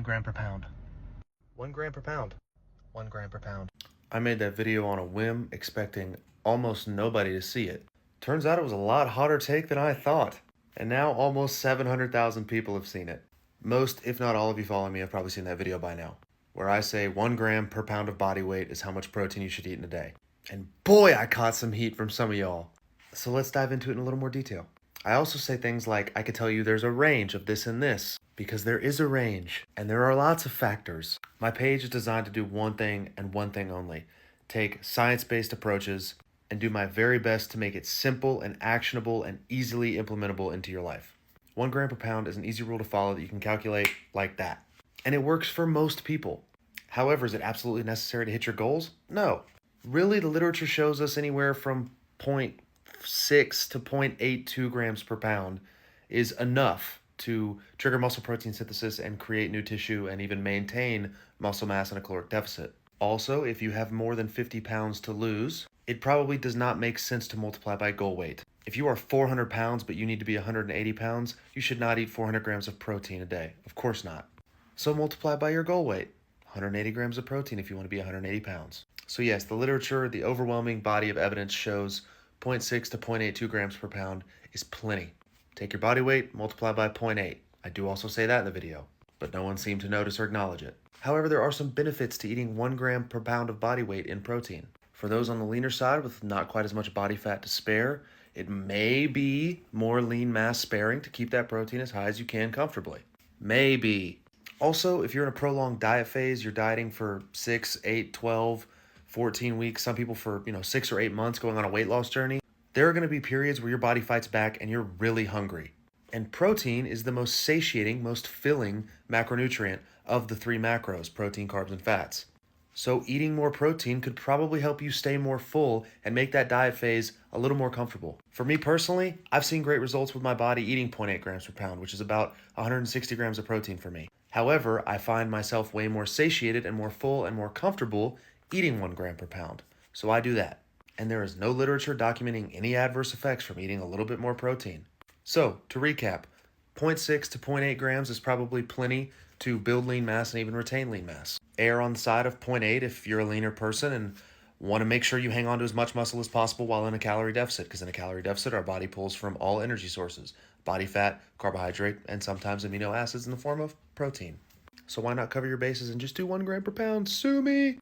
gram per pound. 1 gram per pound. 1 gram per pound. I made that video on a whim, expecting almost nobody to see it. Turns out it was a lot hotter take than I thought. And now almost 700,000 people have seen it. Most, if not all of you following me have probably seen that video by now, where I say 1 gram per pound of body weight is how much protein you should eat in a day. And boy, I caught some heat from some of y'all. So let's dive into it in a little more detail. I also say things like, I could tell you there's a range of this and this, because there is a range, and there are lots of factors. My page is designed to do one thing and one thing only: take science-based approaches and do my very best to make it simple and actionable and easily implementable into your life. 1 gram per pound is an easy rule to follow that you can calculate like that. And it works for most people. However, is it absolutely necessary to hit your goals? No. Really, the literature shows us anywhere from 0.6 to 0.82 grams per pound is enough to trigger muscle protein synthesis and create new tissue and even maintain muscle mass in a caloric deficit. Also, if you have more than 50 pounds to lose, it probably does not make sense to multiply by goal weight. If you are 400 pounds but you need to be 180 pounds, you should not eat 400 grams of protein a day. Of course not. So multiply by your goal weight. 180 grams of protein if you want to be 180 pounds. So yes, the literature, the overwhelming body of evidence shows 0.6 to 0.82 grams per pound is plenty. Take your body weight, multiply by 0.8. I do also say that in the video, but no one seemed to notice or acknowledge it. However, there are some benefits to eating 1 gram per pound of body weight in protein. For those on the leaner side with not quite as much body fat to spare, it may be more lean mass sparing to keep that protein as high as you can comfortably. Maybe. Also, if you're in a prolonged diet phase, you're dieting for 6, 8, 12, 14 weeks, some people for 6 or 8 months going on a weight loss journey, there are going to be periods where your body fights back and you're really hungry. And protein is the most satiating, most filling macronutrient of the 3 macros: protein, carbs, and fats. So eating more protein could probably help you stay more full and make that diet phase a little more comfortable. For me personally, I've seen great results with my body eating 0.8 grams per pound, which is about 160 grams of protein for me. However, I find myself way more satiated and more full and more comfortable eating 1 gram per pound. So I do that. And there is no literature documenting any adverse effects from eating a little bit more protein. So, to recap, 0.6 to 0.8 grams is probably plenty to build lean mass and even retain lean mass. Err on the side of 0.8 if you're a leaner person and want to make sure you hang on to as much muscle as possible while in a calorie deficit, because in a calorie deficit, our body pulls from all energy sources: body fat, carbohydrate, and sometimes amino acids in the form of protein. So why not cover your bases and just do 1 gram per pound? Sue me!